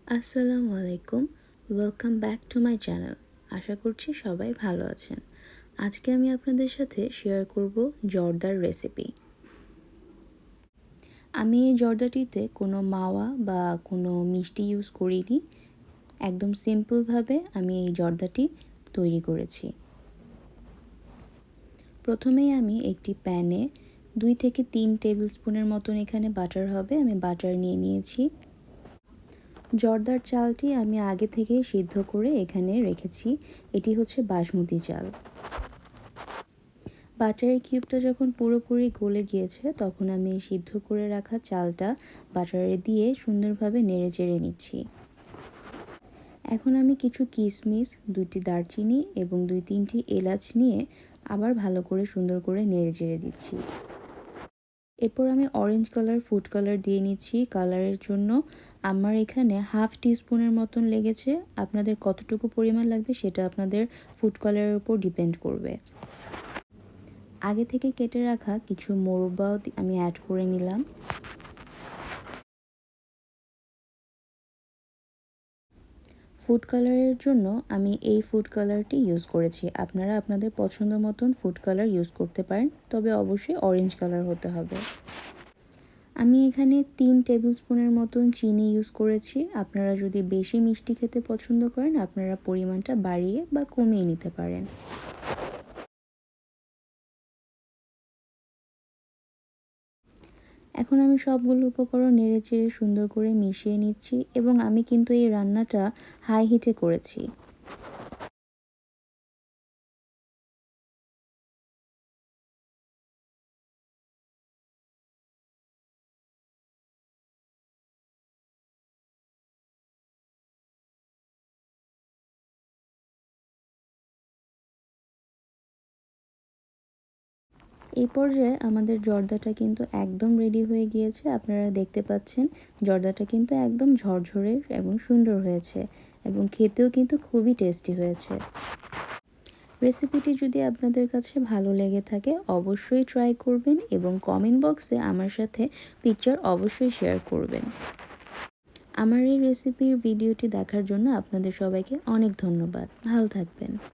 আসসালামু আলাইকুম, welcome back to my channel. আশা করছি সবাই ভালো আছেন। আজকে আমি আপনাদের সাথে শেয়ার করব জর্দার রেসিপি। আমি এই জর্দাটিতে কোনো মাওয়া বা কোনো মিষ্টি ইউজ করিনি। একদম সিম্পলভাবে আমি এই জর্দাটি তৈরি করেছি। প্রথমেই আমি একটি প্যানে 2 থেকে 3 টেবিল স্পুনের মতন এখানে বাটার হবে, আমি বাটার নিয়ে নিয়েছি। জর্দার চালটি আমি আগে থেকেই সিদ্ধ করে এখানে রেখেছি। এটি হচ্ছে বাসমতি চাল। বাটারের কিউবটা যখন পুরোপুরি গলে গিয়েছে তখন আমি সিদ্ধ করে রাখা চালটা বাটারে দিয়ে সুন্দরভাবে নেড়েচেড়ে নিচ্ছি। এখন আমি কিছু কিশমিশ, 2টি দারচিনি এবং 2-3টি এলাচ নিয়ে আবার ভালো করে সুন্দর করে নেড়েচেড়ে দিচ্ছি। এরপর আমি অরেঞ্জ কালার ফুড কালার দিয়ে নিচ্ছি কালারের জন্য। আমার এখানে হাফ টিস্পুনের মতন লেগেছে। আপনাদের কতটুকু পরিমাণ লাগবে সেটা আপনাদের ফুড কালারের উপর ডিপেন্ড করবে। আগে থেকে কেটে রাখা কিছু মোরব্বাও আমি অ্যাড করে নিলাম। ফুড কালারের জন্য আমি এই ফুড কালারটি ইউজ করেছি। আপনারা আপনাদের পছন্দ মতন ফুড কালার ইউজ করতে পারেন, তবে অবশ্যই অরেঞ্জ কালার হতে হবে। আমি এখানে 3 টেবিল স্পুনের মতন চিনি ইউজ করেছি। আপনারা যদি বেশি মিষ্টি খেতে পছন্দ করেন আপনারা পরিমাণটা বাড়িয়ে বা কমিয়ে নিতে পারেন। এখন আমি সবগুলো উপকরণ নেড়েচেড়ে সুন্দর করে মিশিয়ে নিচ্ছি এবং আমি কিন্তু এই রান্নাটা হাই হিটে করেছি। এই পর্যায়ে আমাদের জর্দাটা কিন্তু একদম রেডি হয়ে গিয়েছে। আপনারা দেখতে পাচ্ছেন জর্দাটা কিন্তু একদম ঝরঝরে এবং সুন্দর হয়েছে এবং খেতেও কিন্তু খুবই টেস্টি হয়েছে। রেসিপিটি যদি আপনাদের কাছে ভালো লেগে থাকে অবশ্যই ট্রাই করবেন এবং কমেন্ট বক্সে আমার সাথে পিকচার অবশ্যই শেয়ার করবেন। আমার এই রেসিপির ভিডিওটি দেখার জন্য আপনাদের সবাইকে অনেক ধন্যবাদ। ভালো থাকবেন।